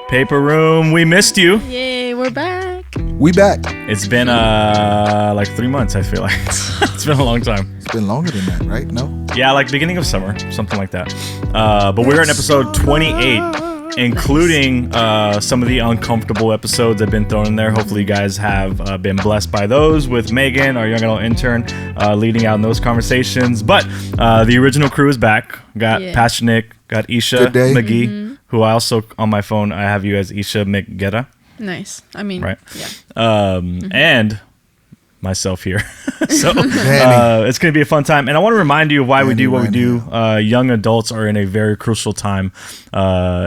Paper Room, we missed you. Yay, we're back. We back. It's been like 3 months, I feel like. It's been a long time. It's been longer than that, right? No? Yeah, like beginning of summer, something like that. But we're in episode 28, including some of the uncomfortable episodes that have been thrown in there. Hopefully you guys have been blessed by those with Megan, our young adult intern, leading out in those conversations. But the original crew is back. Got Pastor Nick, got Isha McGee, who I also, on my phone, I have you as Isha McGetta. Nice. I mean, right. Yeah. And myself here. So it's going to be a fun time. And I want to remind you of why we do what we do. Young adults are in a very crucial time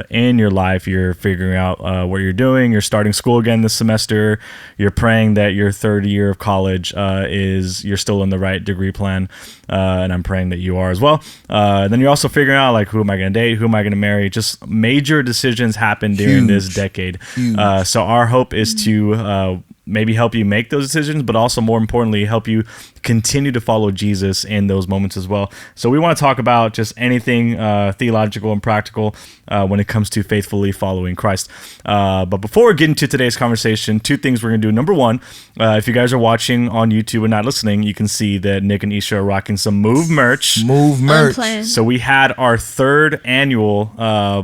in your life. You're figuring out what you're doing. You're starting school again this semester. You're praying that your third year of college you're still in the right degree plan. And I'm praying that you are as well. Then you're also figuring out, like, who am I going to date? Who am I going to marry? Just major decisions happen during this decade. So our hope is to maybe help you make those decisions, but also more importantly, help you continue to follow Jesus in those moments as well. So we want to talk about just anything theological and practical when it comes to faithfully following Christ. But before we get into today's conversation, two things we're going to do. Number one, if you guys are watching on YouTube and not listening, you can see that Nick and Isha are rocking some Move merch. Move merch. So we had our third annual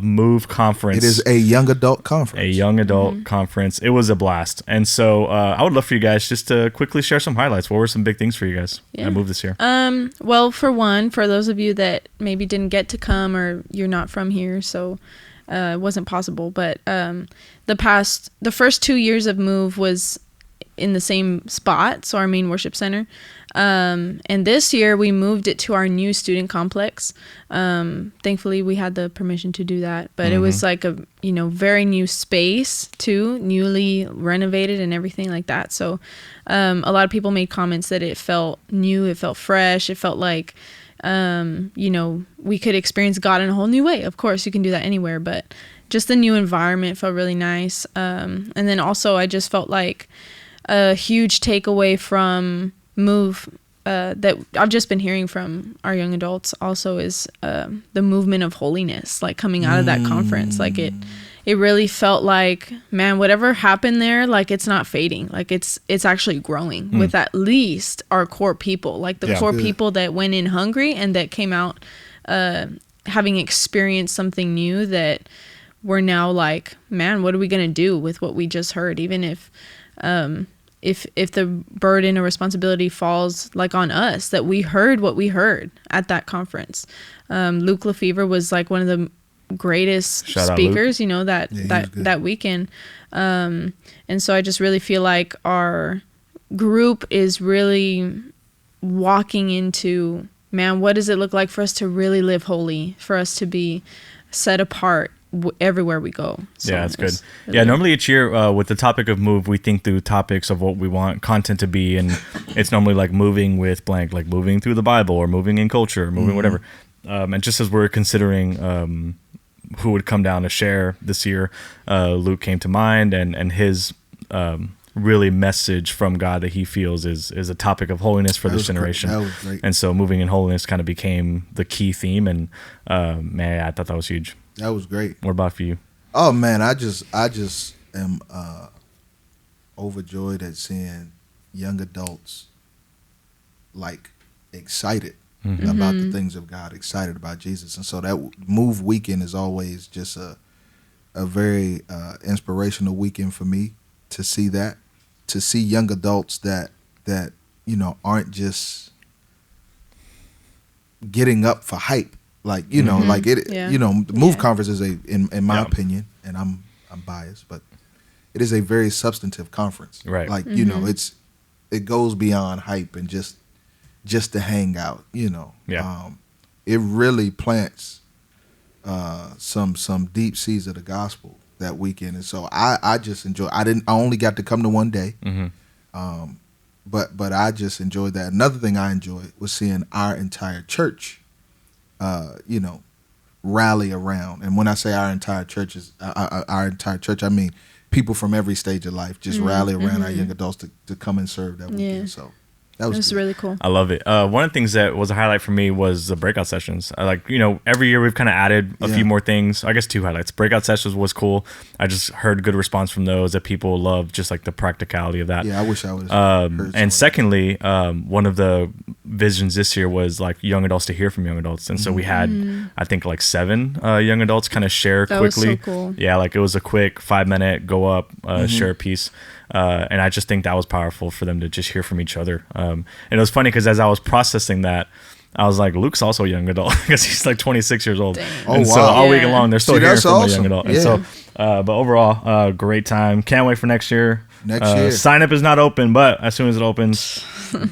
Move conference. It is a young adult conference. A young adult conference. It was a blast. And so I would love for you guys just to quickly share some highlights. What were some big things for you guys at Move this year? Well, for one, for those of you that maybe didn't get to come or you're not from here, so it wasn't possible, but the first 2 years of Move was in the same spot, so our main worship center. And this year we moved it to our new student complex. Thankfully we had the permission to do that, but it was like a, very new space too, newly renovated and everything like that. So, a lot of people made comments that it felt new, it felt fresh, it felt like, we could experience God in a whole new way. Of course you can do that anywhere, but just the new environment felt really nice. And then also I just felt like a huge takeaway from Move that I've just been hearing from our young adults also is the movement of holiness, like coming out of that conference. Like it really felt like, man, whatever happened there, like it's not fading, like it's actually growing with at least our core people, like the core people that went in hungry and that came out having experienced something new, that we're now like, man, what are we gonna do with what we just heard? Even if the burden or responsibility falls like on us, that we heard what we heard at that conference. Luke Lefevre was like one of the greatest speakers, that weekend. And so I just really feel like our group is really walking into, man, what does it look like for us to really live holy, for us to be set apart everywhere we go. So that's good. Really normally each year with the topic of Move, we think through topics of what we want content to be, and it's normally like moving with blank, like moving through the Bible or moving in culture or moving whatever. And just as we're considering who would come down to share this year, Luke came to mind, and his really message from God that he feels is a topic of holiness for this generation. That was great. And so moving in holiness kind of became the key theme, and man, I thought that was huge. That was great. What about for you? Oh man, I just am overjoyed at seeing young adults like excited about the things of God, excited about Jesus. And so that Move weekend is always just a very inspirational weekend for me to see that, to see young adults that aren't just getting up for hype. Like, like it, the Move conference is in my opinion, and I'm biased, but it is a very substantive conference. Right. Like, it goes beyond hype and just to hang out, it really plants some deep seeds of the gospel that weekend. And so I just enjoy, I only got to come to one day. But I just enjoyed that. Another thing I enjoyed was seeing our entire church rally around. And when I say our entire church, I mean people from every stage of life just rally around our young adults to come and serve that weekend. So That was really cool. I love it. One of the things that was a highlight for me was the breakout sessions. Every year we've kind of added a few more things. I guess 2 highlights. Breakout sessions was cool. I just heard good response from those, that people love just like the practicality of that. Yeah, I wish I was. And secondly, one of the visions this year was like young adults to hear from young adults. And so we had, I think, like 7 young adults kind of share that quickly. Was so cool. Yeah, like it was a quick 5-minute go up, share a piece. And I just think that was powerful for them to just hear from each other. And it was funny because as I was processing that, I was like, Luke's also a young adult because he's like 26 years old. Dang. And so all week long, they're still hearing from a young adult. Yeah. And so, but overall, great time. Can't wait for next year. Next year. Sign up is not open, but as soon as it opens,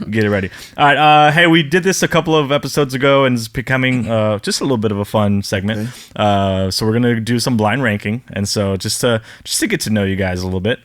get it ready. All right. Hey, we did this a couple of episodes ago, and it's becoming just a little bit of a fun segment. Okay. So we're gonna do some blind ranking, and so just to get to know you guys a little bit.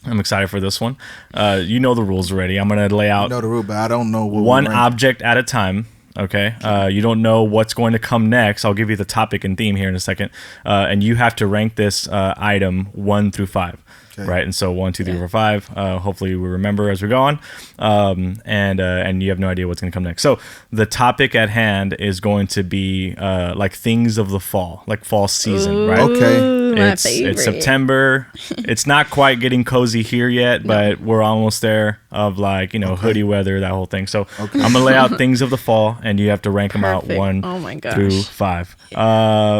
I'm excited for this one. You know the rules already. I'm gonna lay out. I know the rule, but I don't know what one object at a time. Okay. You don't know what's going to come next. I'll give you the topic and theme here in a second, and you have to rank this item 1 through 5. Okay. Right, and so 1, 2, 3, 4, 5. Hopefully, we remember as we go on, and you have no idea what's going to come next. So the topic at hand is going to be like things of the fall, like fall season. Ooh, right? Okay. It's September. It's not quite getting cozy here yet, but we're almost there. Of like hoodie weather, that whole thing. So I'm gonna lay out things of the fall, and you have to rank them out 1 through 5.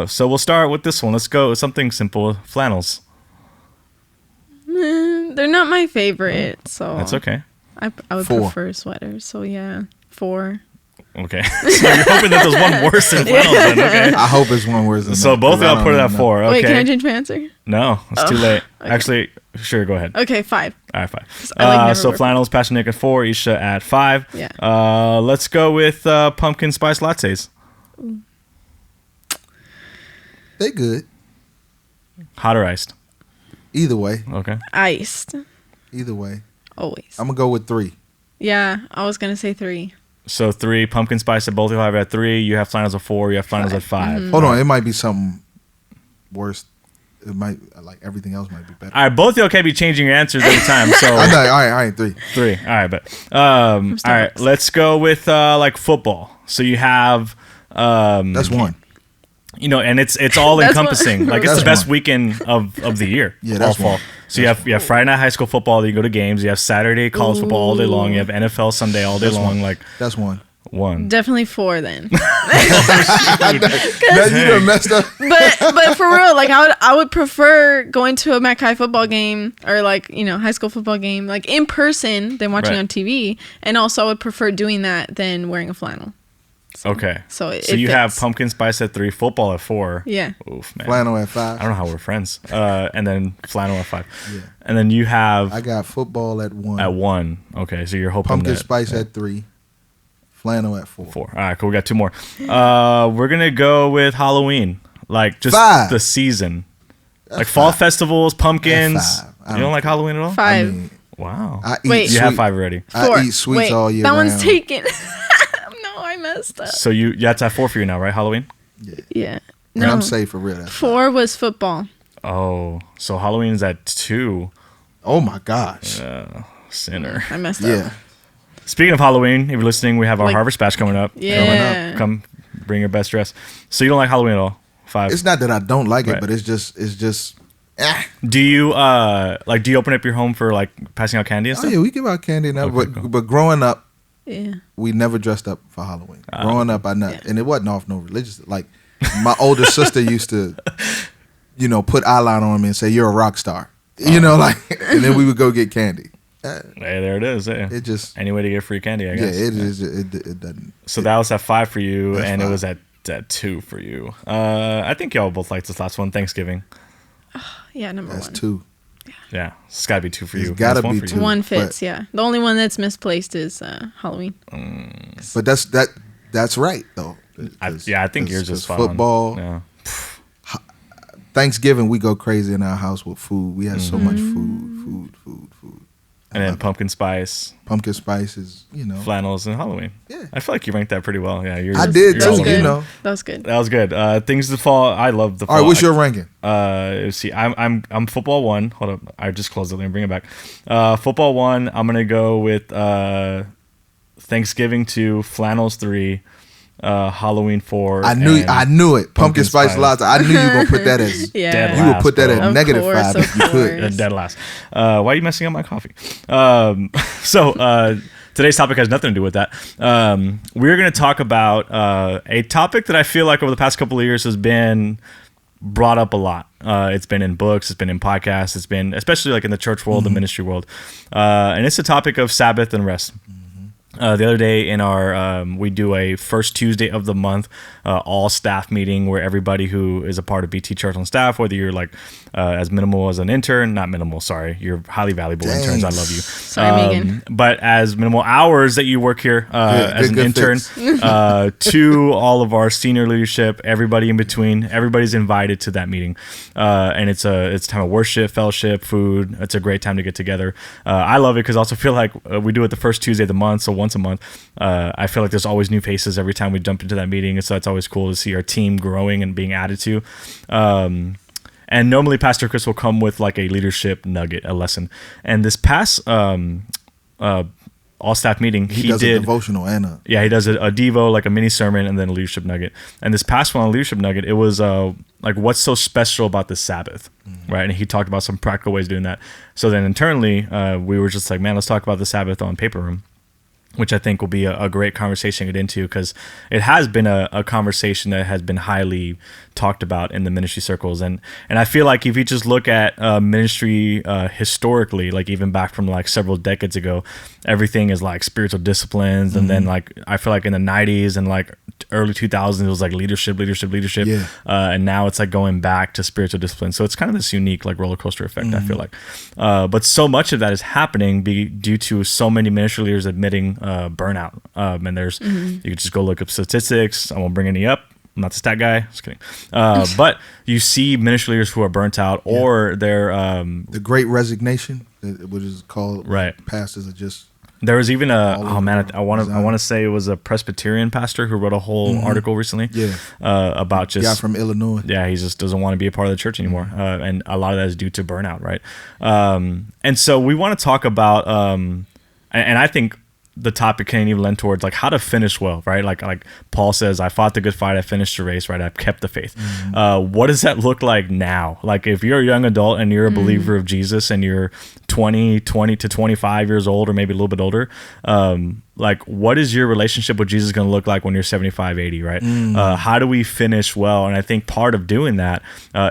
So we'll start with this one. Let's go with something simple. Flannels. They're not my favorite, so that's okay. I would 4. prefer sweaters. So yeah, 4. Okay, so you're hoping that there's one worse than flannels. Then, okay. I hope it's one worse than. So both of y'all put it at 4. Okay. Wait, can I change my answer? No, it's too late. Okay. Actually, sure, go ahead. Okay, 5. All right, 5. So flannels, Passion Nick at 4, Isha at 5. Yeah. Let's go with pumpkin spice lattes. Ooh. They good. Hot or iced? Either way. Okay. Iced. Either way. Always. I'm gonna go with 3. Yeah, I was gonna say 3. So 3, pumpkin spice at both of you have at 3. You have flannels at 4. You have flannels at 5. Mm-hmm. Hold on, it might be something worse. It might everything else might be better. All right, both of you can't be changing your answers every time. So all right, 3. 3. All right, but all right, let's go with like football. So you have that's 1. And it's all encompassing. Like it's the best weekend of the year. Yeah, that's all fall. So you have Friday night high school football that you go to games. You have Saturday college football all day long. You have NFL Sunday all day long. Like that's 1. 1. Definitely 4 then. That you done messed up. But for real, like I would prefer going to a Mac High football game or like high school football game like in person than watching on TV. And also I would prefer doing that than wearing a flannel. Okay. So you have pumpkin spice at 3, football at 4. Yeah. Oof, man. Flannel at 5. I don't know how we're friends. And then flannel at 5. Yeah. And then you have. I got football at 1. At 1. Okay, so you're hoping pumpkin spice at 3. Flannel at 4. 4. All right, cool. We got 2 more. We're gonna go with Halloween, like just 5. the season, That's like fall 5. festivals, pumpkins. You don't like Halloween at all? 5. Wow. Wait. You have 5 already. 4. I eat sweets all year that round. one's taken. No, I messed up. So that's at 4 for you now, right? Halloween. Yeah. No, No, I'm safe for real. 4 was football. Oh, so Halloween is at 2. Oh my gosh. Sinner. I messed Yeah. up. Speaking of Halloween, if you're listening, we have our Harvest Bash coming up. Yeah. Come bring your best dress. So you don't like Halloween at all? 5. It's not that I don't like it, Right. but it's just. Do you do you open up your home for like passing out candy and Oh stuff? yeah, we give out candy now, Okay, cool. but growing up, Yeah. we never dressed up for Halloween. Growing up, and it wasn't off no religious. Like my older sister used to, put eyeliner on me and say, "You're a rock star," and then we would go get candy. Hey, there it is. Yeah. It just Any way to get free candy, I guess. Yeah, it is. It doesn't. So that was at 5 for you, That's and 5. it was at 2 for you. I think y'all both liked this last one, Thanksgiving. Yeah, number That's 1. 2. Yeah, it's got to be 2 for It's you. gotta That's 1 be for 2. you. 1 fits, but- yeah. The only one that's misplaced is Halloween. But that's right though. I think yours is spot football. on. Yeah. Thanksgiving, we go crazy in our house with food. We have so much food. And then pumpkin spice. Pumpkin spice is, flannels and Halloween. Yeah. I feel like you ranked that pretty well. Yeah, I did too. That was good. That was good. Things to fall. I love the fall. All right, what's your ranking? Let's see. I'm football 1. Hold up. I just closed it. Let me bring it back. Football 1. I'm gonna go with Thanksgiving 2, flannels 3, Halloween 4. I knew it. Pumpkin spice latte. I knew you were gonna put that as dead you last, would put that bro. at negative 5 if you could. Dead last. Why are you messing up my coffee? So today's topic has nothing to do with that. We're going to talk about a topic that I feel like over the past couple of years has been brought up a lot. It's been in books, it's been in podcasts, it's been especially like in the church world, the ministry world, and it's the topic of Sabbath and rest. The other day in our we do a first Tuesday of the month all staff meeting where everybody who is a part of BT Church on staff, whether you're like as minimal as an intern, not minimal, sorry, you're highly valuable interns, I love you. Sorry, Megan. But as minimal hours that you work here as an intern, to all of our senior leadership, everybody in between, everybody's invited to that meeting, and it's time of worship, fellowship, food. It's a great time to get together. I love it because I also feel like we do it the first Tuesday of the month, so once a month. I feel like there's always new faces every time we jump into that meeting, and so it's always cool to see our team growing and being added to. And normally Pastor Chris will come with like a leadership nugget, a lesson. And this past all staff meeting, he does did a devotional and he does a devo, like a mini sermon, and then a leadership nugget. And this past one on leadership nugget, it was like what's so special about the Sabbath, right? And he talked about some practical ways of doing that. So then internally, we were just like, man, let's talk about the Sabbath on Paper Room, which I think will be a great conversation to get into because it has been a conversation that has been highly talked about in the ministry circles. And I feel like if you just look at ministry historically, like even back from like several decades ago, everything is like spiritual disciplines. And then like I feel like in the 90s and like early 2000s, it was like leadership. Yeah. And now it's like going back to spiritual discipline. So it's kind of this unique like roller coaster effect, I feel like. But so much of that is happening due to so many ministry leaders admitting burnout. And there's, you can just go look up statistics. I won't bring any up. I'm not the stat guy. Just kidding. But you see ministry leaders who are burnt out or they're... the Great Resignation, which is called... Right. Pastors are just... There was even I want to say it was a Presbyterian pastor who wrote a whole article recently about just... guy from Illinois. Yeah, he just doesn't want to be a part of the church anymore. And a lot of that is due to burnout, right? And so we want to talk about... and I think... the topic can even lend towards like how to finish well, right? Like Paul says, I fought the good fight, I finished the race, right? I've kept the faith. What does that look like now? Like if you're a young adult and you're a believer of Jesus and you're 20 to 25 years old or maybe a little bit older, like what is your relationship with Jesus going to look like when you're 75, 80, right? How do we finish well? And I think part of doing that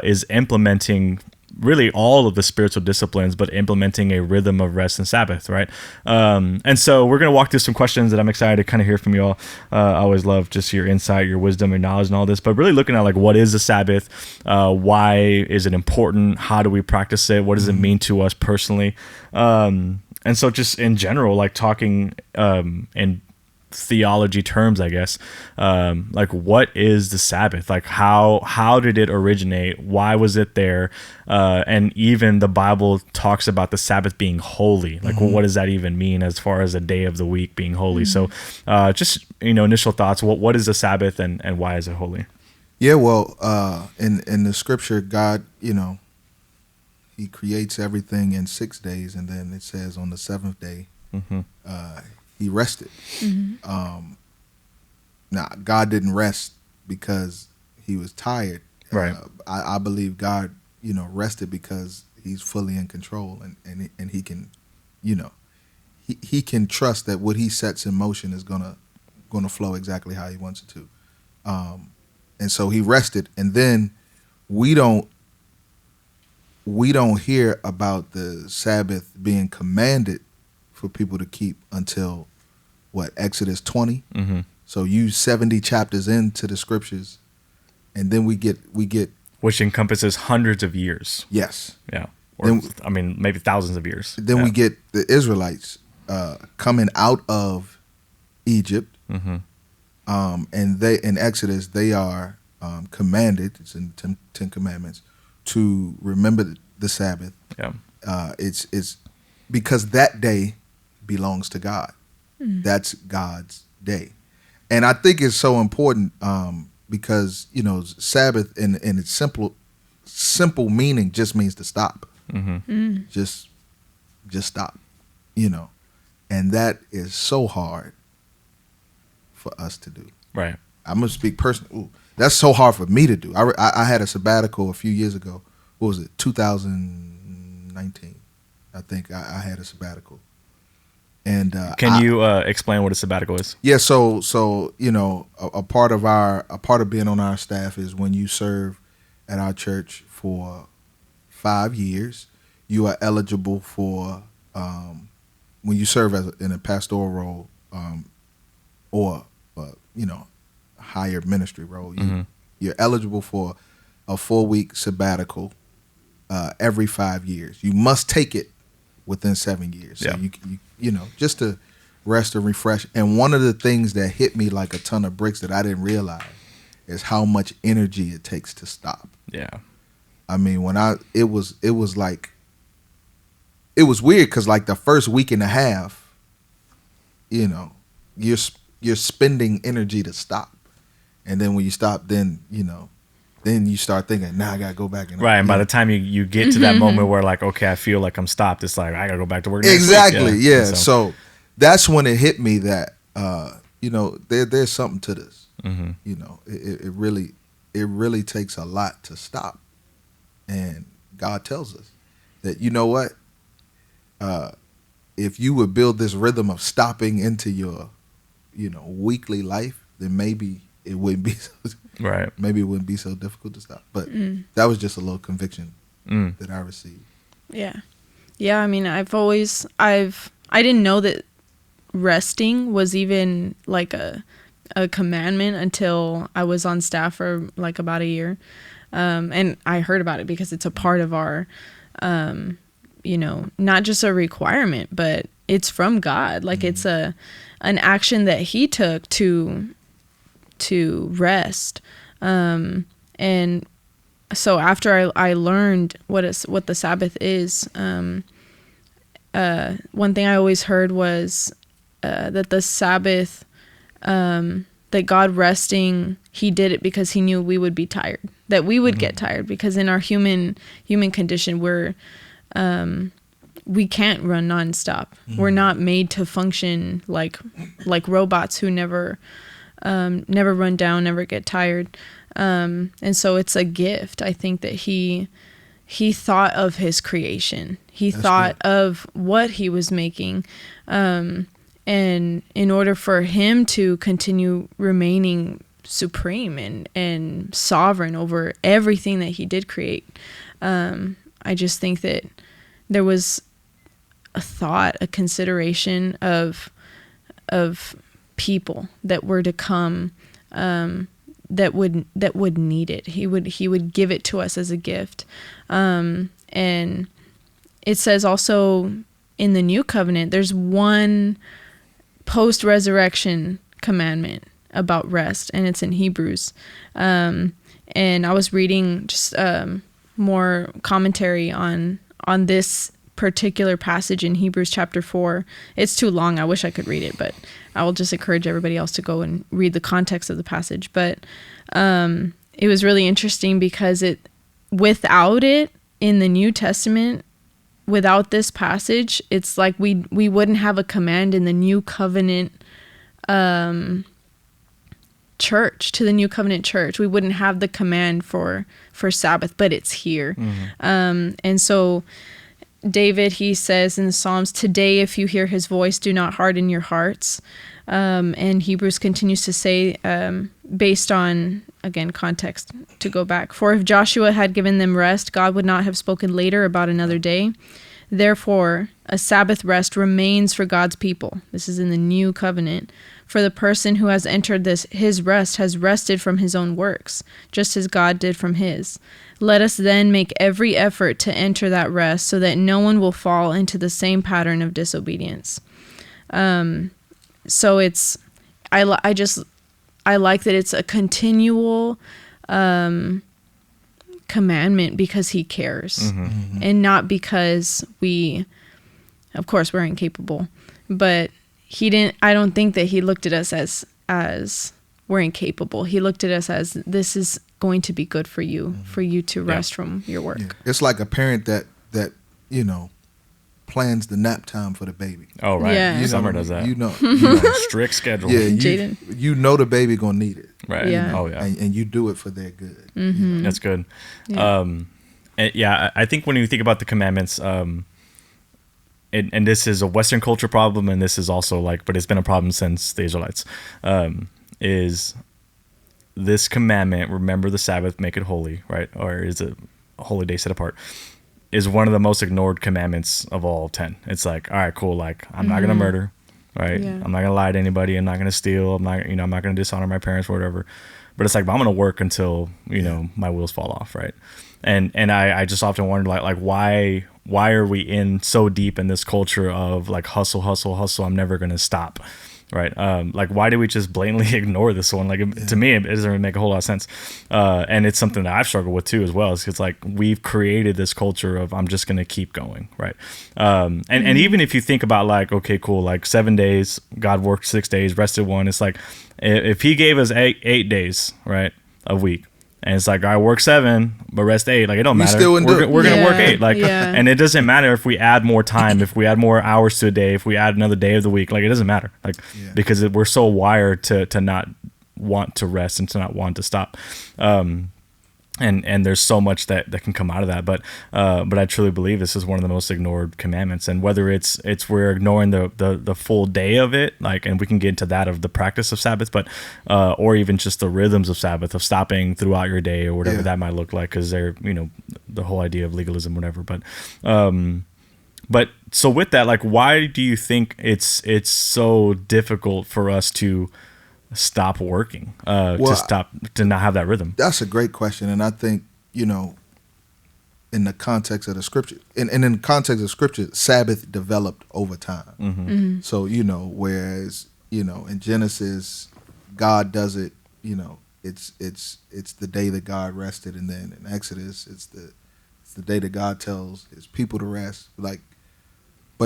is implementing really all of the spiritual disciplines, but implementing a rhythm of rest and Sabbath, right? And so we're going to walk through some questions that I'm excited to kind of hear from you all. I always love just your insight, your wisdom, your knowledge and all this, but really looking at like, what is the Sabbath? Why is it important? How do we practice it? What does it mean to us personally? And so just in general, like talking in theology terms, I guess, like what is the Sabbath? Like how did it originate? Why was it there? And even the Bible talks about the Sabbath being holy. Like, well, what does that even mean as far as a day of the week being holy? So just, initial thoughts. What is the Sabbath and why is it holy? Yeah, well, in the scripture, God, he creates everything in 6 days, and then it says on the seventh day, he rested. Now, God didn't rest because he was tired. Right. I believe God, rested because he's fully in control, and he can, he can trust that what he sets in motion is gonna flow exactly how he wants it to. And so he rested, and then we don't hear about the Sabbath being commanded for people to keep until Exodus 20. So you 70 chapters into the scriptures, and then we get which encompasses hundreds of years. Yes. Yeah. Or maybe thousands of years. Then we get the Israelites coming out of Egypt, and they in Exodus they are commanded. It's in Ten Commandments to remember the Sabbath. Yeah. It's because that day belongs to God. That's God's day. And I think it's so important because, you know, Sabbath in its simple meaning just means to stop. Just stop, you know. And that is so hard for us to do. Right. I'm going to speak personally. That's so hard for me to do. I had a sabbatical a few years ago. What was it? 2019. I think I had a sabbatical. And can you explain what a sabbatical is? Yeah, so you know, a part of being on our staff is when you serve at our church for 5 years, you are eligible for when you serve in a pastoral role or you know, higher ministry role. You're eligible for a 4-week sabbatical every 5 years. You must take it within 7 years. So you know, just to rest and refresh. And one of the things that hit me like a ton of bricks that I didn't realize is how much energy it takes to stop. Yeah. I mean, it was like, it was weird because like the first week and a half, you know, you're spending energy to stop. And then when you stop, then, you know, then you start thinking, now I got to go back. Right, and by the time you get to that moment where like, okay, I feel like I'm stopped, it's like, I got to go back to work next exactly, week. yeah. So that's when it hit me that, you know, there's something to this. You know, it really takes a lot to stop. And God tells us that, you know what, if you would build this rhythm of stopping into your, you know, weekly life, then maybe it wouldn't be so, right. Maybe it wouldn't be so difficult to stop. But that was just a little conviction that I received. Yeah. I mean, I didn't know that resting was even like a commandment until I was on staff for like about a year. And I heard about it because it's a part of our, you know, not just a requirement, but it's from God. Like it's an action that he took to rest. And so after I learned what the Sabbath is, one thing I always heard was that the Sabbath, that God resting, he did it because he knew we would be tired, that we would get tired, because in our human condition, we can't run nonstop. We're not made to function like robots who never run down, never get tired. And so it's a gift. I think that he thought of his creation. He thought of what he was making. And in order for him to continue remaining supreme and sovereign over everything that he did create, I just think that there was a thought, a consideration of people that were to come, that would need it. He would give it to us as a gift. And it says also in the new covenant, there's one post-resurrection commandment about rest, and it's in Hebrews. And I was reading just more commentary on this particular passage in Hebrews chapter 4. It's too long. I wish I could read it, but I will just encourage everybody else to go and read the context of the passage. But it was really interesting because without it in the New Testament, without this passage, it's like we wouldn't have a command in the new covenant church, to the new covenant church. We wouldn't have the command for Sabbath, but it's here. And so David, he says in the Psalms, "Today, if you hear his voice, do not harden your hearts." And Hebrews continues to say, based on, again, context, to go back, "For if Joshua had given them rest, God would not have spoken later about another day. Therefore, a Sabbath rest remains for God's people." This is in the new covenant. "For the person who has entered his rest has rested from his own works, just as God did from his. Let us then make every effort to enter that rest, so that no one will fall into the same pattern of disobedience." So I like that it's a continual commandment because he cares, and not because we Of course, we're incapable, but I don't think that he looked at us as we're incapable. He looked at us as, this is going to be good for you, for you to rest from your work. Yeah. It's like a parent that plans the nap time for the baby. Oh, right. Yeah. Summer does that. Strict schedule. Yeah, Jaden. you know the baby gonna need it. Right. Yeah. Oh, yeah. And you do it for their good. That's good. Yeah. I think when you think about the commandments, and this is a Western culture problem, and this is also but it's been a problem since the Israelites, is this commandment, remember the Sabbath, make it holy, right? Or is it a holy day set apart, is one of the most ignored commandments of all 10. It's all right, cool. I'm not going to murder, right? Yeah. I'm not going to lie to anybody. I'm not going to steal. I'm not going to dishonor my parents or whatever. But it's I'm going to work until, my wheels fall off, right? And I just often wonder, why are we in so deep in this culture of hustle, hustle, hustle, I'm never going to stop, right? Why do we just blatantly ignore this one? To me, it doesn't really make a whole lot of sense. And it's something that I've struggled with too, as well. It's we've created this culture of, I'm just going to keep going, right? And even if you think about okay, cool, 7 days, God worked 6 days, rested one. It's if he gave us eight days, right, a week, and it's I work 7, but rest 8. It don't matter. We're going to work 8. And it doesn't matter if we add more time, if we add more hours to a day, if we add another day of the week. It doesn't matter. Because we're so wired to not want to rest and to not want to stop. And there's so much that can come out of that, but I truly believe this is one of the most ignored commandments. And whether it's we're ignoring the full day of it, and we can get into that of the practice of Sabbath, but or even just the rhythms of Sabbath, of stopping throughout your day or whatever that might look like, because they're the whole idea of legalism, whatever. But so with that, why do you think it's so difficult for us to stop working, to not have that rhythm? That's a great question. And I think, in the context of the scripture, and in the context of scripture, Sabbath developed over time. So, whereas, in Genesis, God does it, it's the day that God rested. And then in Exodus, it's the day that God tells his people to rest. But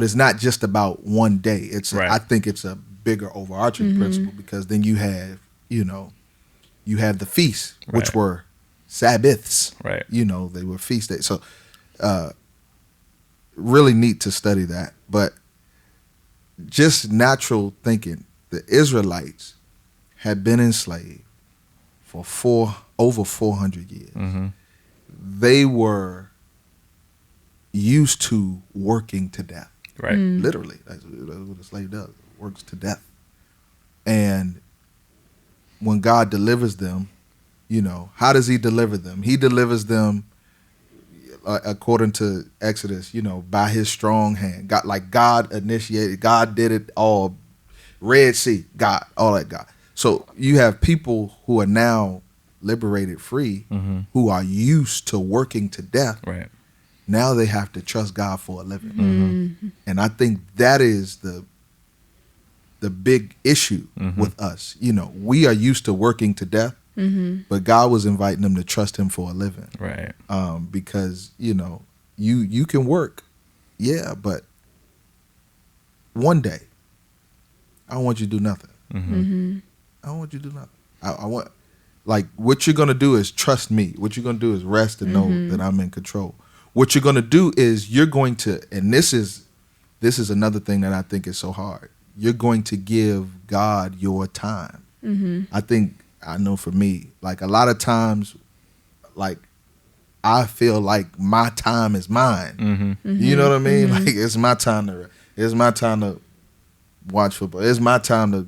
it's not just about one day. I think it's a bigger overarching principle, because then you have the feasts, which were Sabbaths, right? They were feast days. So really neat to study that. But just natural thinking, the Israelites had been enslaved for over 400 years. They were used to working to death. Right. Literally. That's what a slave does. Works to death. And when God delivers them, how does he deliver them? He delivers them according to Exodus, by his strong hand. God initiated, God did it all. Red Sea, God, all that God. So you have people who are now liberated, free, who are used to working to death. Right. Now they have to trust God for a living. And I think that is the big issue with us. We are used to working to death, but God was inviting them to trust him for a living. Right. Because, you can work, but one day, I don't want you to do nothing. I don't want you to do nothing. I want, what you're going to do is trust me. What you're going to do is rest and know that I'm in control. What you're going to do is you're going to, and this is another thing that I think is so hard. You're going to give God your time. I know for me, a lot of times, I feel like my time is mine. You know what I mean? It's my time to watch football. It's my time to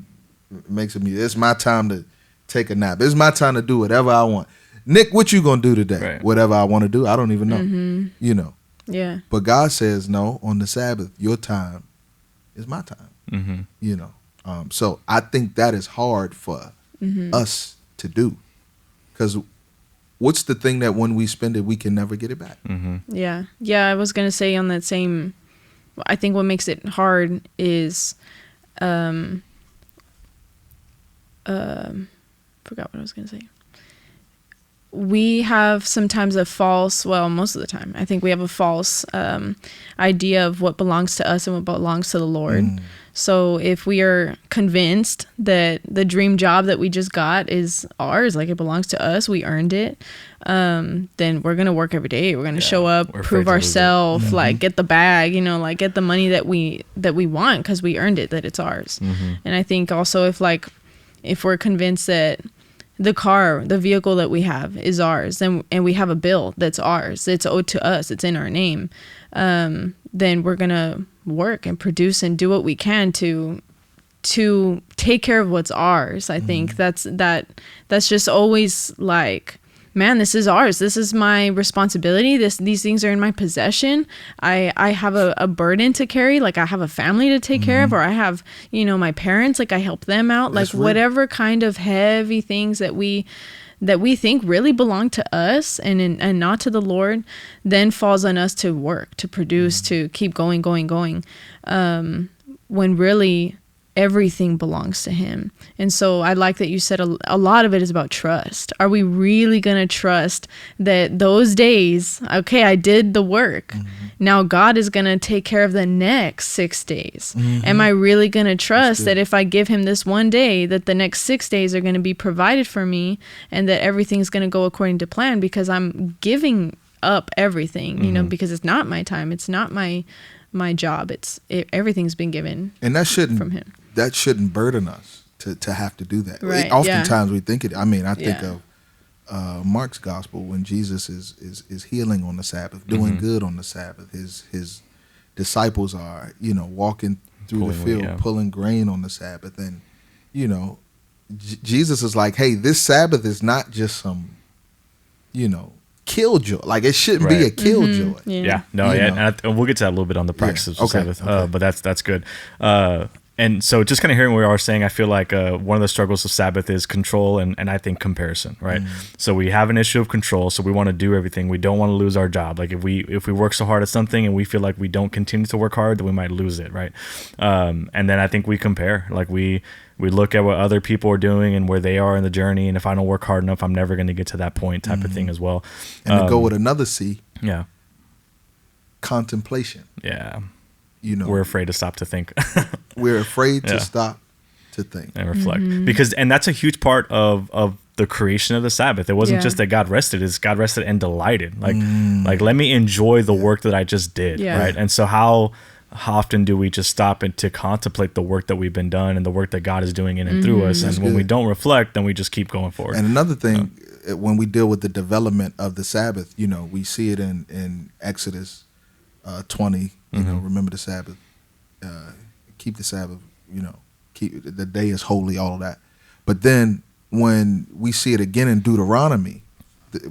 make some music. It's my time to take a nap. It's my time to do whatever I want. Nick, what you gonna do today? Right. Whatever I want to do, I don't even know. Yeah. But God says no. On the Sabbath, your time is my time. So I think that is hard for us to do, because what's the thing that when we spend it, we can never get it back? Yeah. I was gonna say on that same. I think what makes it hard is, forgot what I was gonna say. we have sometimes most of the time, I think we have a false idea of what belongs to us and what belongs to the Lord. So if we are convinced that the dream job that we just got is ours, like it belongs to us, we earned it, then we're going to work every day. We're going to show up, prove ourselves, like get the bag, like get the money that we want because we earned it, that it's ours. And I think also if we're convinced that the vehicle that we have is ours, and we have a bill that's ours, it's owed to us, it's in our name, then we're gonna work and produce and do what we can to take care of what's ours. I think that's just always like, man, this is ours. This is my responsibility. These things are in my possession. I have a burden to carry. Like I have a family to take care of, or I have, my parents, like I help them out. That's like whatever kind of heavy things that we think really belong to us and not to the Lord, then falls on us to work, to produce, to keep going. When really everything belongs to him. And so I like that you said a lot of it is about trust. Are we really going to trust that those days, okay, I did the work. Now God is going to take care of the next 6 days. Am I really going to trust that if I give him this one day, that the next 6 days are going to be provided for me and that everything's going to go according to plan, because I'm giving up everything, because it's not my time. It's not my job. Everything's been given, and that shouldn't from him. That shouldn't burden us to have to do that. Right, Oftentimes we think it. I mean, I think of Mark's gospel when Jesus is healing on the Sabbath, doing good on the Sabbath. His disciples are walking through the field, pulling grain on the Sabbath, and Jesus is like, hey, this Sabbath is not just some killjoy. Like it shouldn't be a killjoy. And we'll get to that a little bit on the practice of Sabbath. But that's good. And so just kind of hearing what you are saying, I feel like one of the struggles of Sabbath is control and I think comparison, right? So we have an issue of control, so we want to do everything. We don't want to lose our job. Like if we work so hard at something and we feel like we don't continue to work hard, then we might lose it, right? And then I think we compare. Like we look at what other people are doing and where they are in the journey, and if I don't work hard enough, I'm never going to get to that point type of thing as well. And to go with another C, contemplation. Yeah. We're afraid to stop to think. We're afraid to stop to think and reflect, and that's a huge part of the creation of the Sabbath. It wasn't just that God rested; it's God rested and delighted. Like let me enjoy the work that I just did, right? And so how often do we just stop and to contemplate the work that we've been done and the work that God is doing in and through us? And when we don't reflect, then we just keep going forward. And another thing, when we deal with the development of the Sabbath, we see it in Exodus 20. Remember the Sabbath, keep the Sabbath, keep the day is holy, all of that. But then when we see it again in Deuteronomy,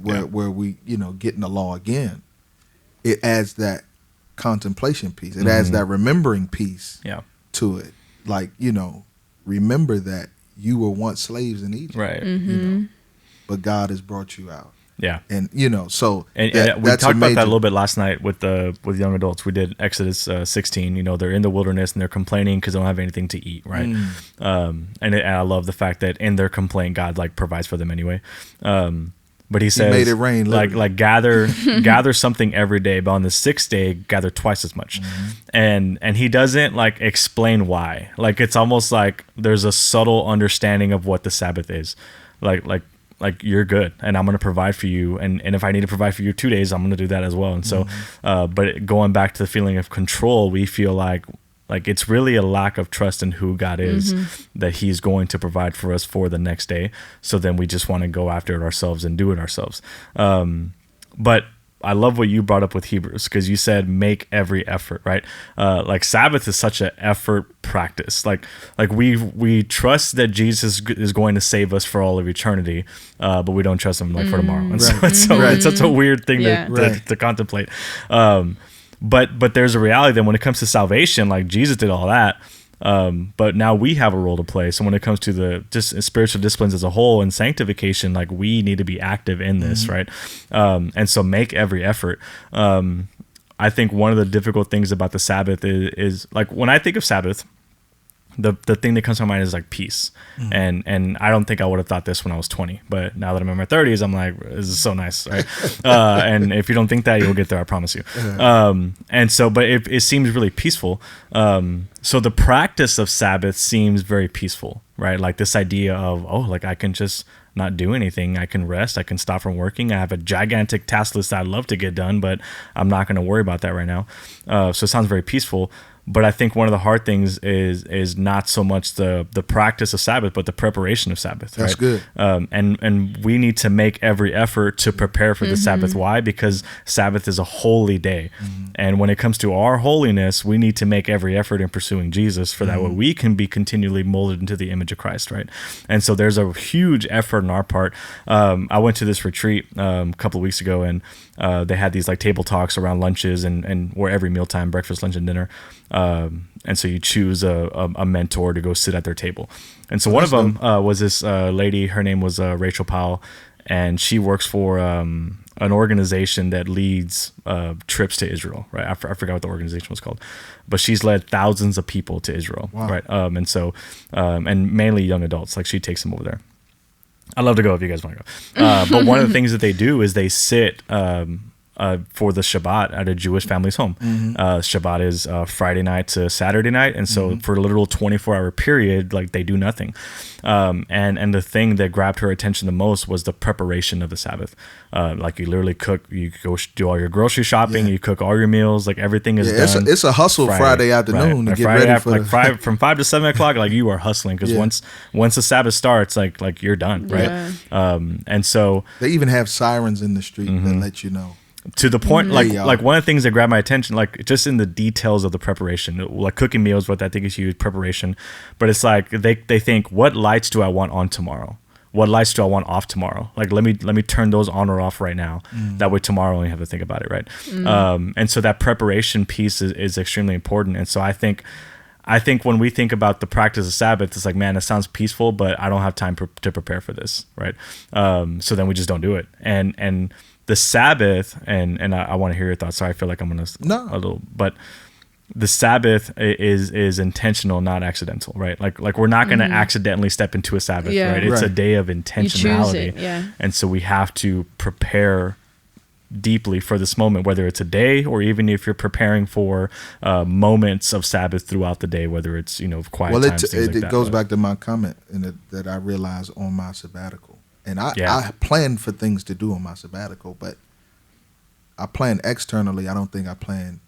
where we, getting the law again, it adds that contemplation piece. It adds that remembering piece to it. Like, remember that you were once slaves in Egypt, right? But God has brought you out. Yeah, and so we talked about that a little bit last night with young adults. We did Exodus 16. They're in the wilderness and they're complaining because they don't have anything to eat, right? And I love the fact that in their complaint, God provides for them anyway. But he says, made it rain, like gather something every day, but on the sixth day, gather twice as much. And he doesn't explain why. It's almost like there's a subtle understanding of what the Sabbath is. Like you're good and I'm going to provide for you. And if I need to provide for you 2 days, I'm going to do that as well. And so, but going back to the feeling of control, we feel like it's really a lack of trust in who God is, that he's going to provide for us for the next day. So then we just want to go after it ourselves and do it ourselves. But I love what you brought up with Hebrews, because you said make every effort, right? Sabbath is such an effort practice. We trust that Jesus is going to save us for all of eternity, but we don't trust him for tomorrow. And it's such a weird thing to contemplate. But there's a reality that when it comes to salvation, Jesus did all that. But now we have a role to play. So when it comes to the just spiritual disciplines as a whole and sanctification, we need to be active in this, right? And so make every effort. I think one of the difficult things about the Sabbath is when I think of Sabbath, the thing that comes to my mind is like peace. And I don't think I would have thought this when I was 20, but now that I'm in my 30s, I'm like, this is so nice, right? And if you don't think that, you'll get there, I promise you. And so, but it seems really peaceful. So the practice of Sabbath seems very peaceful, right? Like this idea of, oh, like I can just not do anything. I can rest. I can stop from working. I have a gigantic task list that I'd love to get done, but I'm not going to worry about that right now. So it sounds very peaceful. But I think one of the hard things is not so much the practice of Sabbath, but the preparation of Sabbath. That's right? good. And we need to make every effort to prepare for the Sabbath. Why? Because Sabbath is a holy day. And when it comes to our holiness, we need to make every effort in pursuing Jesus for that way we can be continually molded into the image of Christ, right? And so there's a huge effort on our part. I went to this retreat a couple of weeks ago, and they had these like table talks around lunches and where every mealtime, breakfast, lunch, and dinner. And so you choose a mentor to go sit at their table. And so one of them was this lady. Her name was Rachel Powell, and she works for an organization that leads trips to Israel. Right, I forgot what the organization was called, but she's led thousands of people to Israel. Wow. Right, and so and mainly young adults. Like she takes them over there. I'd love to go if you guys want to go. But one of the things that they do is they sit for the Shabbat at a Jewish family's home. Shabbat is Friday night to Saturday night. And so for a literal 24-hour period, like they do nothing. And the thing that grabbed her attention the most was the preparation of the Sabbath. Like you literally cook, you go do all your grocery shopping, you cook all your meals, like everything is done. It's a hustle Friday afternoon to get ready for like from 5 to 7 o'clock, like you are hustling because once the Sabbath starts, like you're done, right? And so they even have sirens in the street that let you know. To the point, like one of the things that grabbed my attention, like just in the details of the preparation, like cooking meals, what I think is huge preparation. But it's like they think, what lights do I want on tomorrow? What lights do I want off tomorrow? Like let me turn those on or off right now. That way tomorrow I only have to think about it, right? And so that preparation piece is extremely important. And so I think when we think about the practice of Sabbath, it's like, man, it sounds peaceful, but I don't have time to prepare for this, right? So then we just don't do it. And the Sabbath, and I want to hear your thoughts. So I feel like I'm gonna but the Sabbath is intentional, not accidental, right? Like we're not gonna accidentally step into a Sabbath, right? It's a day of intentionality, and so we have to prepare deeply for this moment, whether it's a day or even if you're preparing for moments of Sabbath throughout the day, whether it's quiet times. It goes back to my comment that I realized on my sabbatical. And I plan for things to do on my sabbatical, but I plan externally. I don't think I plan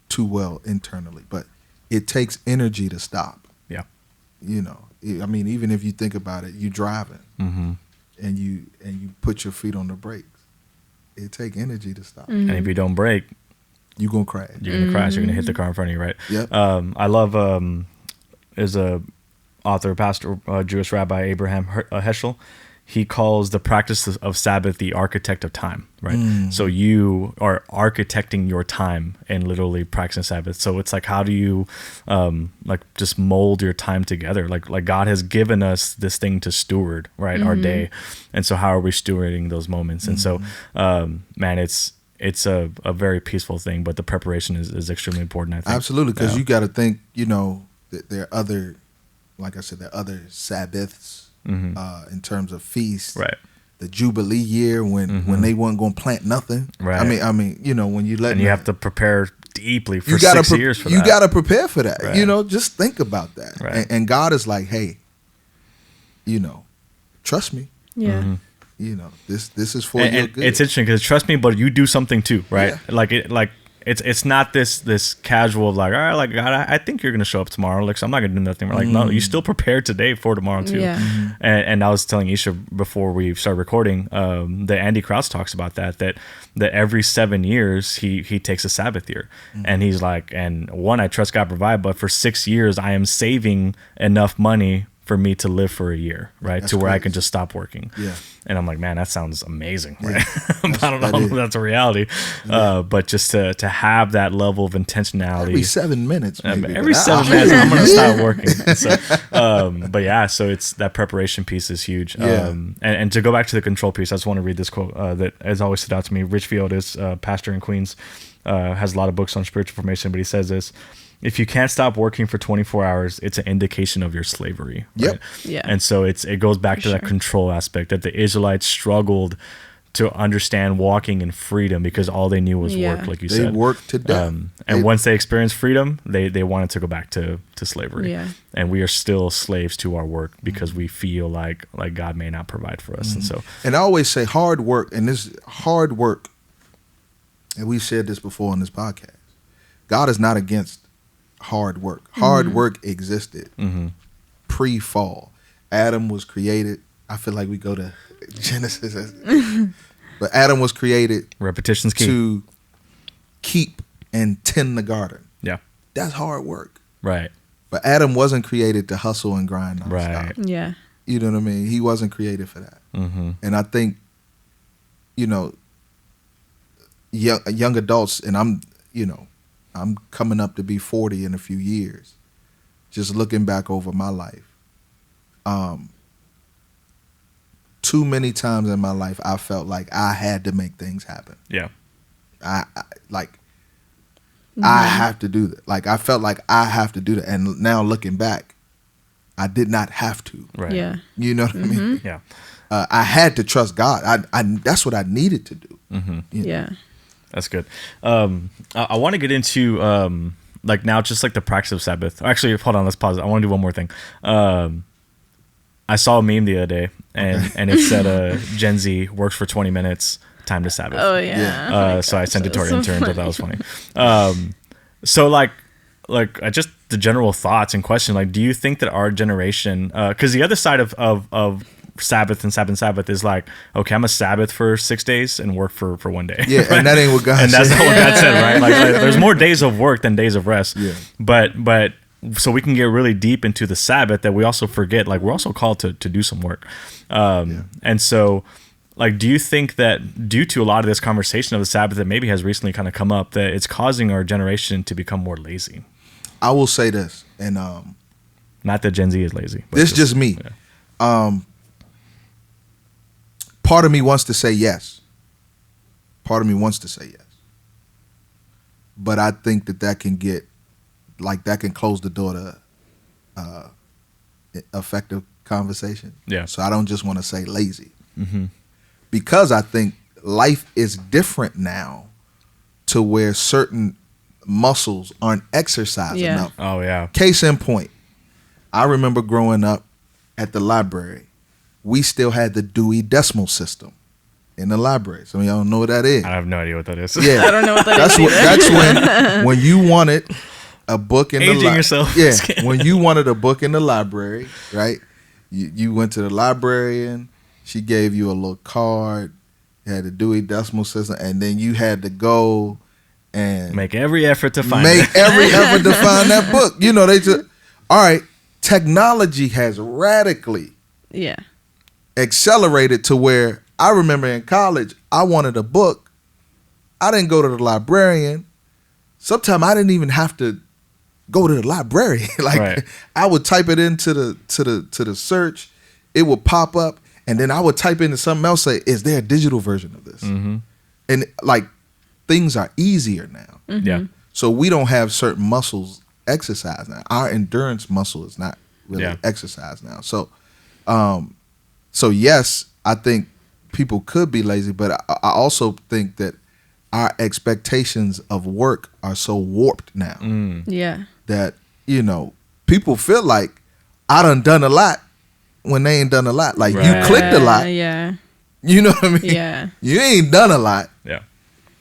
too well internally. But it takes energy to stop. Yeah. I mean, even if you think about it, you driving and you put your feet on the brakes. It takes energy to stop. And if you don't brake, you're going to crash. You're going to crash. You're going to hit the car in front of you, right? Yep. I love, there's a author, pastor, Jewish rabbi Abraham Heschel. He calls the practice of Sabbath the architect of time, right? So you are architecting your time and literally practicing Sabbath. So it's like, how do you like just mold your time together? Like God has given us this thing to steward, right? Our day. And so how are we stewarding those moments? And so, man, it's a very peaceful thing, but the preparation is extremely important, I think. Absolutely, because you got to think, that there are other, like I said, there are other Sabbaths in terms of feasts. Right. The Jubilee year when they weren't going to plant nothing. Right. I mean, when you let and you have to prepare deeply for 6 years for that. You got to prepare for that. Right. Just think about that. Right. And God is like, hey, trust me. Yeah. This is for your good. It's interesting because trust me, but you do something too, right? Yeah. It's not this casual of like, all right, like God, I think you're gonna show up tomorrow. Like, so I'm not gonna do nothing. We're like, no, you still prepared today for tomorrow too. Yeah. And I was telling Isha before we started recording, that Andy Krauss talks about that every 7 years he takes a Sabbath year, and he's like, and one, I trust God provide, but for 6 years I am saving enough money for me to live for a year, right? That's to where crazy. I can just stop working. Yeah. And I'm like, man, that sounds amazing, right? I don't know if that's a reality. But just to have that level of intentionality. Every 7 minutes, maybe. Every 7 minutes, I'm going to stop working. So, but yeah, so it's that preparation piece is huge. Yeah. And to go back to the control piece, I just want to read this quote that has always stood out to me. Rich Field is pastor in Queens, has a lot of books on spiritual formation, but he says this. if you can't stop working for 24 hours, it's an indication of your slavery. Yep. Right? Yeah. And so it goes back to that sure. control aspect, that the Israelites struggled to understand walking in freedom because all they knew was work, like you They said. worked to death. And once they experienced freedom, they wanted to go back to slavery. Yeah. And we are still slaves to our work because we feel like God may not provide for us. And so, And I always say hard work, and this hard work, and we've said this before on this podcast, God is not against hard work. Hard work existed pre-fall. Adam was created. I feel like we go to Genesis. But Adam was created repetition's key. to keep and tend the garden. Yeah. That's hard work. Right. But Adam wasn't created to hustle and grind nonstop. Right. Yeah. You know what I mean? He wasn't created for that. And I think, you know, young adults, and I'm coming up to be 40 in a few years, just looking back over my life. Too many times in my life, I felt like I had to make things happen. Yeah. I have to do that. Like, I felt like I have to do that. And now looking back, I did not have to. Right. Yeah. You know what I mean? Yeah. I had to trust God. I that's what I needed to do. You know? Yeah. That's good. I want to get into like now just like the practice of Sabbath. Actually, hold on, let's pause. I want to do one more thing. I saw a meme the other day, and it said Gen Z works for 20 minutes, time to Sabbath. Oh yeah. So I sent it to our intern, so that was funny. So like just the general thoughts and question, like, do you think that our generation, because the other side of Sabbath and Sabbath is like, okay, I'm a Sabbath for 6 days and work for 1 day. Yeah, and that ain't what God said. And that's not what God said, right? Like there's more days of work than days of rest. Yeah. But so we can get really deep into the Sabbath that we also forget, like we're also called to do some work. And so, like, do you think that due to a lot of this conversation of the Sabbath that maybe has recently kind of come up, that it's causing our generation to become more lazy? I will say this, and not that Gen Z is lazy. But this just me. Yeah. Part of me wants to say yes. Part of me wants to say yes. But I think that can get, like, that can close the door to effective conversation. Yeah. So I don't just want to say lazy. Because I think life is different now to where certain muscles aren't exercised enough. Oh, yeah. Case in point, I remember growing up at the library, we still had the Dewey Decimal System in the library. Some of y'all don't know what that is. I have no idea what that is. Yeah. I don't know what that is. That's when you wanted a book in the Aging library. yourself. Yeah. When you wanted a book in the library, right? You went to the librarian. She gave you a little card. You had the Dewey Decimal System, and then you had to go and Make every effort to find make it. every effort to find that book. You know, they just, all right, technology has radically Yeah. accelerated to where I remember in college, I wanted a book. I didn't go to the librarian. Sometimes I didn't even have to go to the library. Like, Right. I would type it into the search. It would pop up, and then I would type into something else, say, is there a digital version of this? And like, things are easier now. Yeah. So we don't have certain muscles exercised now. Our endurance muscle is not really exercised now. So, so yes, I think people could be lazy, but I also think that our expectations of work are so warped now Yeah. that, you know, people feel like I done a lot when they ain't done a lot. Like, you clicked a lot. Yeah. You know what I mean? Yeah. You ain't done a lot. Yeah.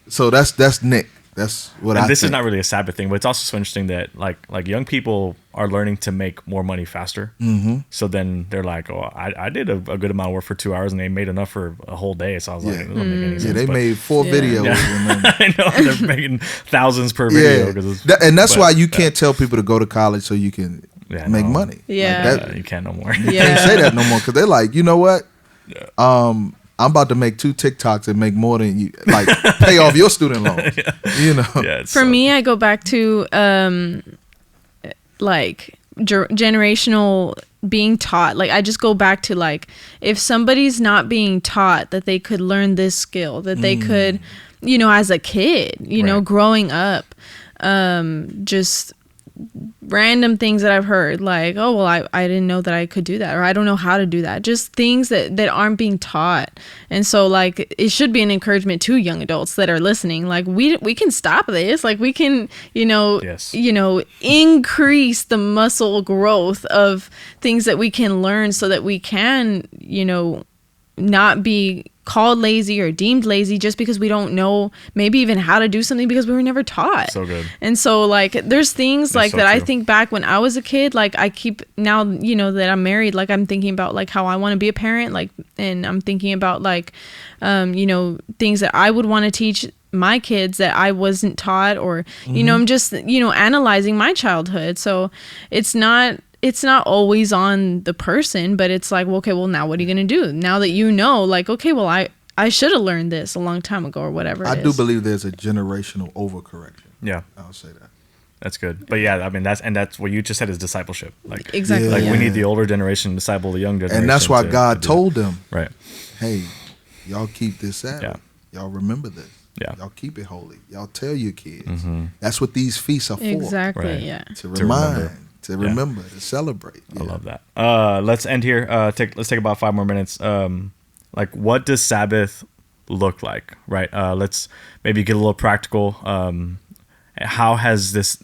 So that's Nick. That's what And I this think. is not really a Sabbath thing, but it's also so interesting that like young people are learning to make more money faster. So then they're like, oh, I did a good amount of work for 2 hours and they made enough for a whole day. So I was like, it doesn't make any sense. they but made 4 videos. And then, I know they're making thousands per video. and that's why you can't tell people to go to college so you can make money. Yeah. Like that, You can't no more. you can't say that no more because they're like, you know what? I'm about to make 2 TikToks and make more than you, like, pay off your student loans. You know? Yeah, For me, I go back to like generational being taught. Like, I just go back to, like, if somebody's not being taught that they could learn this skill, that they could, you know, as a kid, you know, growing up, just random things that I've heard, like, oh, well, I didn't know that I could do that, or I don't know how to do that. Just things that aren't being taught. And so, like, it should be an encouragement to young adults that are listening. Like, we can stop this. Like, we can, increase the muscle growth of things that we can learn so that we can, not be called lazy or deemed lazy just because we don't know maybe even how to do something because we were never taught. So good. And so, like, there's things like that. I think back when I was a kid, like, I keep now, that I'm married, like, I'm thinking about like how I want to be a parent, like, and I'm thinking about like, things that I would want to teach my kids that I wasn't taught, or, I'm just, analyzing my childhood. So it's not always on the person, but it's like, well, okay, well, now what are you going to do? Now that like, okay, well, I should have learned this a long time ago or whatever I do believe there's a generational overcorrection. Yeah. I'll say that. That's good. But yeah, I mean, that's what you just said is discipleship. Like, exactly. Like, we need the older generation to disciple the young generation. And that's why God told them, right, hey, y'all keep this Sabbath. Yeah. Y'all remember this. Yeah. Y'all keep it holy. Y'all tell your kids. That's what these feasts are for. Exactly, right. Yeah. To remind. To remember, to celebrate. Yeah. I love that. Let's end here. Let's take about 5 more minutes. Like, what does Sabbath look like? Right. Let's maybe get a little practical. How has this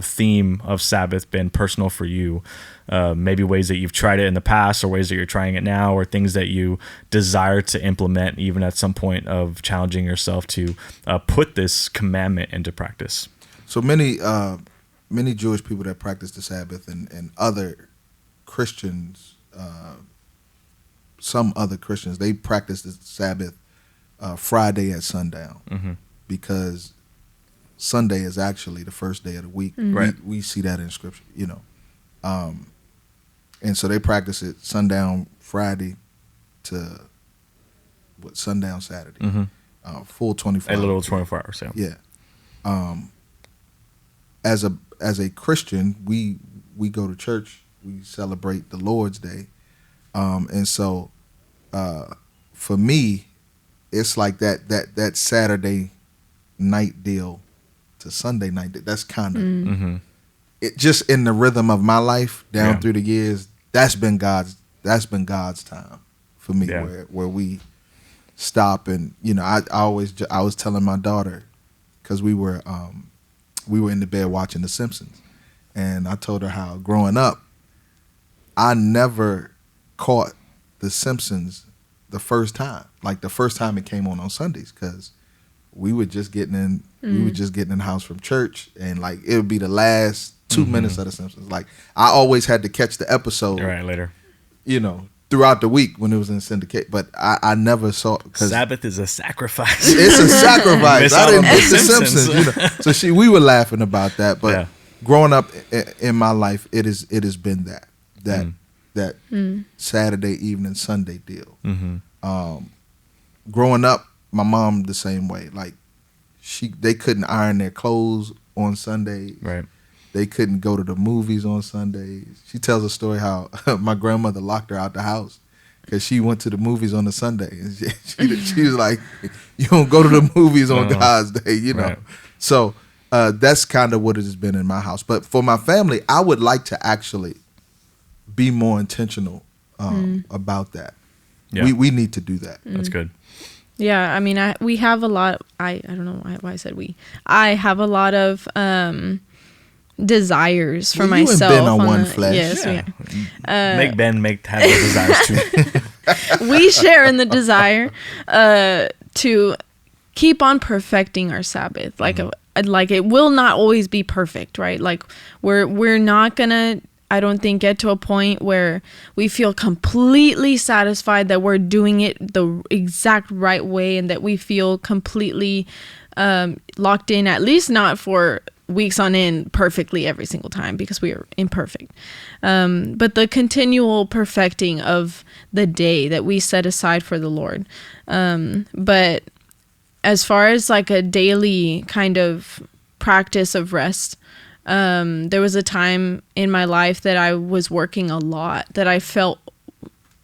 theme of Sabbath been personal for you? Maybe ways that you've tried it in the past, or ways that you're trying it now, or things that you desire to implement, even at some point of challenging yourself to put this commandment into practice. So many Jewish people that practice the Sabbath and other Christians, some other Christians, they practice the Sabbath Friday at sundown, because Sunday is actually the first day of the week. Right. We see that in Scripture, and so they practice it sundown Friday to sundown Saturday, full 24 hours. A little 24 hours, yeah. As a Christian, we go to church, we celebrate the Lord's Day, and so for me, it's like that Saturday night deal to Sunday night. That's kind of it. Just in the rhythm of my life down through the years, that's been God's time for me, where we stop and I was telling my daughter, because we were in the bed watching The Simpsons, and I told her how growing up, I never caught The Simpsons the first time it came on Sundays, because we were just getting in the house from church, and like it would be the last 2 minutes of The Simpsons. Like, I always had to catch the episode later, throughout the week when it was in syndicate, but I never saw, because Sabbath is a sacrifice. It's a sacrifice. I didn't get The Simpsons. So we were laughing about that, but growing up in my life, it has been that Saturday evening Sunday deal. Growing up, my mom the same way. Like, they couldn't iron their clothes on Sundays. Right. They couldn't go to the movies on Sundays. She tells a story how my grandmother locked her out the house because she went to the movies on a Sunday. And she was like, you don't go to the movies on God's day, Right. So that's kind of what it has been in my house. But for my family, I would like to actually be more intentional about that. Yeah. We need to do that. That's good. Yeah, I mean, we have a lot. I don't know why I said we. I have a lot of desires for myself. You and Ben are one flesh. Yes, make Ben have those desires too. We share in the desire to keep on perfecting our Sabbath. Like it will not always be perfect, right? Like we're not gonna, I don't think, get to a point where we feel completely satisfied that we're doing it the exact right way, and that we feel completely locked in, at least not for weeks on end perfectly every single time, because we are imperfect. But the continual perfecting of the day that we set aside for the Lord. But as far as like a daily kind of practice of rest, there was a time in my life that I was working a lot, that I felt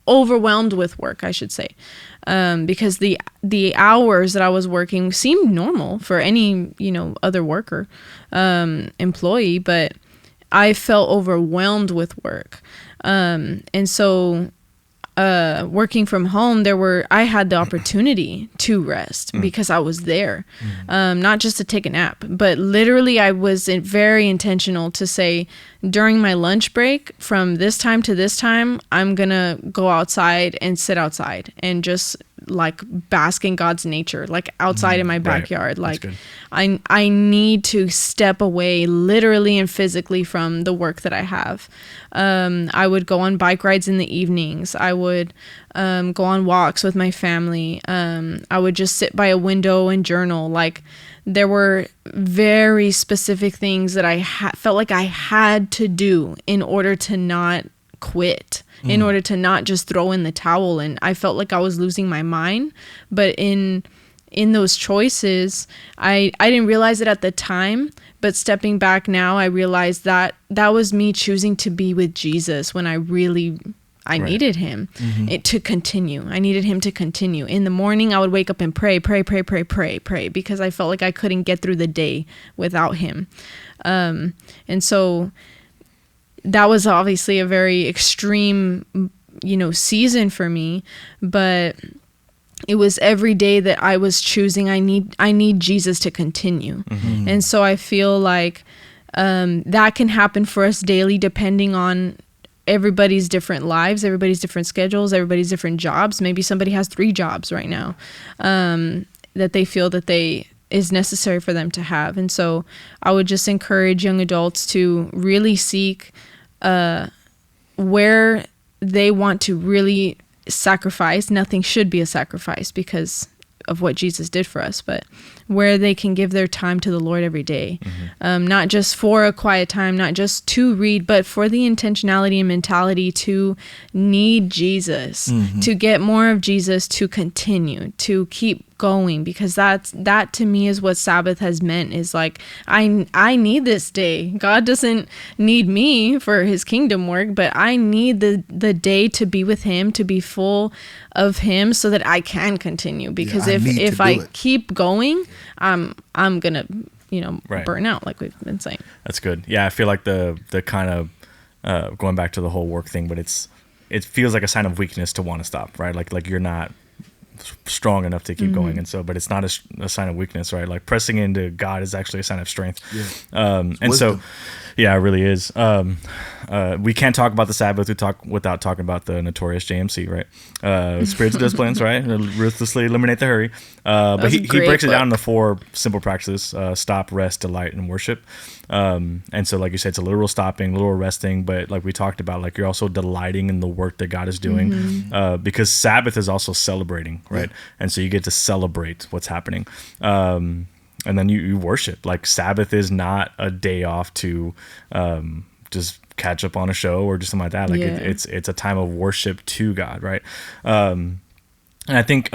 overwhelmed with work, I should say, because the hours that I was working seemed normal for any other worker, employee, but I felt overwhelmed with work. And so working from home, I had the opportunity to rest because I was there, not just to take a nap, but literally I was very intentional to say during my lunch break from this time to this time, I'm gonna go outside and sit outside and just like bask in God's nature, like outside in my backyard. Right. Like I need to step away literally and physically from the work that I have. I would go on bike rides in the evenings. I would go on walks with my family. I would just sit by a window and journal. Like there were very specific things that I felt like I had to do in order to not quit, in order to not just throw in the towel. And I felt like I was losing my mind. But in those choices, I didn't realize it at the time, but stepping back now, I realized that was me choosing to be with Jesus when I needed him to continue. I needed him to continue. In the morning, I would wake up and pray, because I felt like I couldn't get through the day without him. And so that was obviously a very extreme, season for me, but it was every day that I was choosing, I need Jesus to continue. And so I feel like that can happen for us daily depending on everybody's different lives, everybody's different schedules, everybody's different jobs. Maybe somebody has 3 jobs right now that they feel that is necessary for them to have. And so I would just encourage young adults to really seek where they want to really sacrifice. Nothing should be a sacrifice because of what Jesus did for us, but where they can give their time to the Lord every day. Not just for a quiet time, not just to read, but for the intentionality and mentality to need Jesus, to get more of Jesus, to continue, to keep going, because that to me is what Sabbath has meant, is like, I need this day. God doesn't need me for his kingdom work, but I need the day to be with him, to be full of him so that I can continue. Because if I keep going, I'm gonna burn out, like we've been saying. That's good. Yeah, I feel like the kind of going back to the whole work thing, but it feels like a sign of weakness to want to stop, right? Like you're not strong enough to keep going, and so, but it's not a sign of weakness, right? Like pressing into God is actually a sign of strength. And wisdom. So yeah, it really is. We can't talk about the Sabbath without talking about the notorious JMC, right? Spiritual disciplines, right? Ruthlessly eliminate the hurry. But he breaks it down into 4 simple practices: stop, rest, delight, and worship. And so, like you said, it's a literal stopping, literal resting, but like we talked about, like you're also delighting in the work that God is doing, because Sabbath is also celebrating, right? And so you get to celebrate what's happening. And then you worship. Like Sabbath is not a day off to just catch up on a show or just something like that. Like it's a time of worship to God, right? And I think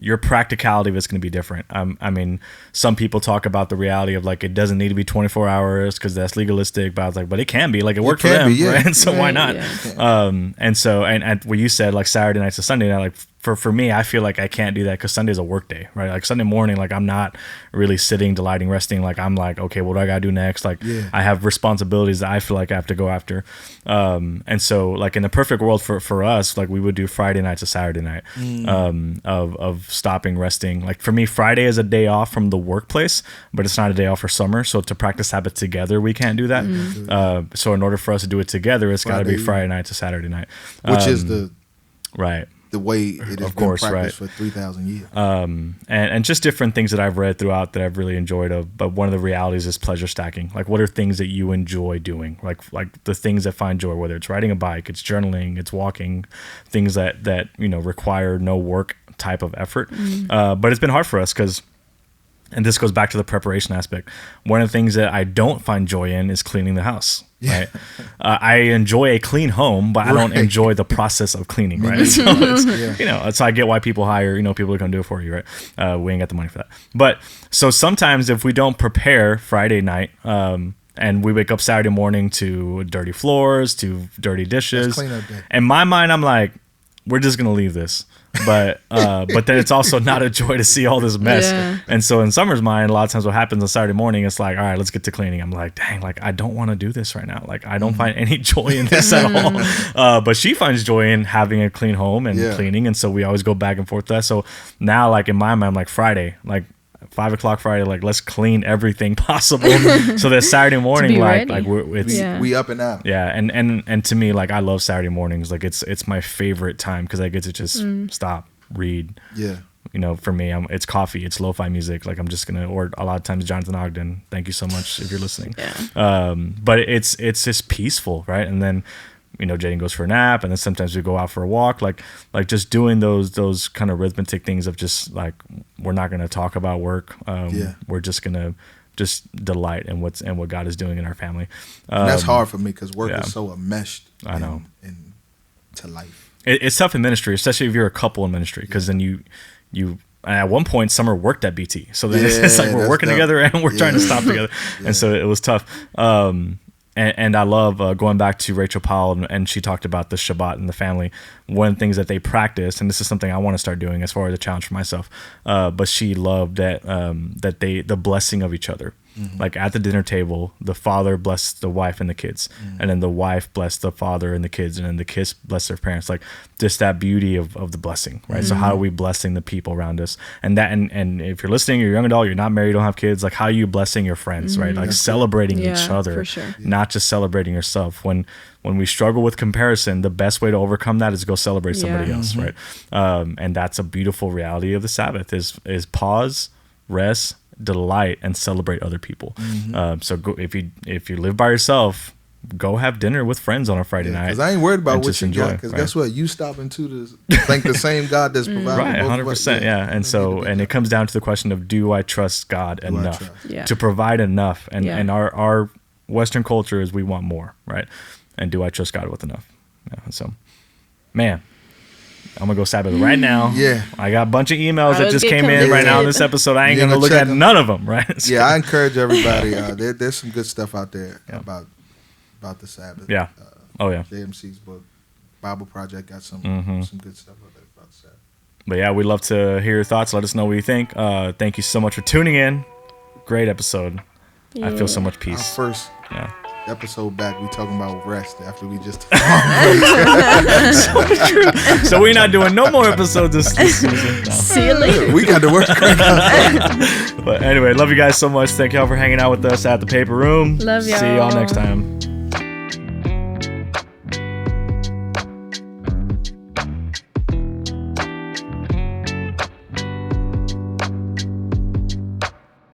your practicality of it's going to be different. I mean, some people talk about the reality of like it doesn't need to be 24 hours because that's legalistic. But I was like, but it can be. Like it worked for them, right? And so why not? Yeah. And so and what you said, like Saturday nights to Sunday night, like for me, I feel like I can't do that because Sunday's a work day, right? Like Sunday morning, like I'm not really sitting, delighting, resting. Like I'm like, okay, what do I gotta do next? Like I have responsibilities that I feel like I have to go after. And so like in the perfect world for us, like we would do Friday night to Saturday night of stopping, resting. Like for me, Friday is a day off from the workplace, but it's not a day off for summer. So to practice Sabbath together, we can't do that. So in order for us to do it together, it's got to be Friday night to Saturday night, which is the way it has been practiced for 3,000 years. And just different things that I've read throughout that I've really enjoyed. But one of the realities is pleasure stacking. Like, what are things that you enjoy doing? Like the things that find joy, whether it's riding a bike, it's journaling, it's walking, things that require no work type of effort. But it's been hard for us because, and this goes back to the preparation aspect, one of the things that I don't find joy in is cleaning the house. Right. I enjoy a clean home, but I don't enjoy the process of cleaning. Right. So it's, so I get why people hire, people to come do it for you. Right. We ain't got the money for that. But so sometimes if we don't prepare Friday night, and we wake up Saturday morning to dirty floors, to dirty dishes, in my mind, I'm like, we're just going to leave this. but then it's also not a joy to see all this mess. Yeah. And so in Summer's mind, a lot of times what happens on Saturday morning, it's like, all right, let's get to cleaning. I'm like, dang, like I don't want to do this right now. Like I don't find any joy in this at all. But she finds joy in having a clean home and cleaning, and so we always go back and forth to that. So now, like in my mind, I'm like Friday, like 5 o'clock Friday, like let's clean everything possible so that Saturday morning, we up and out. Yeah, and to me, like I love Saturday mornings. Like it's my favorite time because I get to just stop, read. Yeah. You know, for me, it's coffee, it's lo-fi music. Like I'm just gonna, or a lot of times Jonathan Ogden. Thank you so much if you're listening. Yeah. But it's just peaceful, right? And then, you know, Jaden goes for a nap, and then sometimes we go out for a walk. Like just doing those kind of rhythmic things of just like we're not gonna talk about work. We're just gonna just delight in what God is doing in our family. And that's hard for me because work is so enmeshed. I know. Into life. It's tough in ministry, especially if you're a couple in ministry, because then you at one point Summer worked at BT, so then it's like we're working together and we're trying to stop together, and so it was tough. And I love going back to Rachel Powell, and she talked about the Shabbat in the family. One of the things that they practice, and this is something I want to start doing as far as a challenge for myself, but she loved that the blessing of each other. Mm-hmm. Like at the dinner table, the father blessed the wife and the kids, and then the wife blessed the father and the kids, and then the kids blessed their parents. Like just that beauty of the blessing, right? So how are we blessing the people around us? And that, and if you're listening, you're a young adult, you're not married, don't have kids, like how are you blessing your friends, right? Like celebrating each other, for sure. Not just celebrating yourself. When we struggle with comparison, the best way to overcome that is go celebrate somebody else, right? And that's a beautiful reality of the Sabbath is pause, rest, delight, and celebrate other people. So go, if you live by yourself, go have dinner with friends on a Friday night. Because I ain't worried about what you got. Because guess what? You stopping to thank the same God that's providing. Right, 100%. Yeah. And it comes down to the question of, do I trust God enough to provide enough? And our Western culture is we want more, right? And do I trust God with enough? Yeah. So, man, I'm gonna go Sabbath right now. Yeah, I got a bunch of emails that just came in right now in this episode. I ain't gonna look at none of them, right? So. Yeah, I encourage everybody. There's some good stuff out there about the Sabbath. Yeah. JMC's book, Bible Project, got some good stuff out there about the Sabbath. But yeah, we'd love to hear your thoughts. Let us know what you think. Thank you so much for tuning in. Great episode. Yeah. I feel so much peace. Our first episode back, we talking about rest after we just so we're not doing no more episodes this season. No. See you later. We got to work. But anyway, love you guys so much. Thank y'all for hanging out with us at the Paper Room. Love y'all. See y'all next time.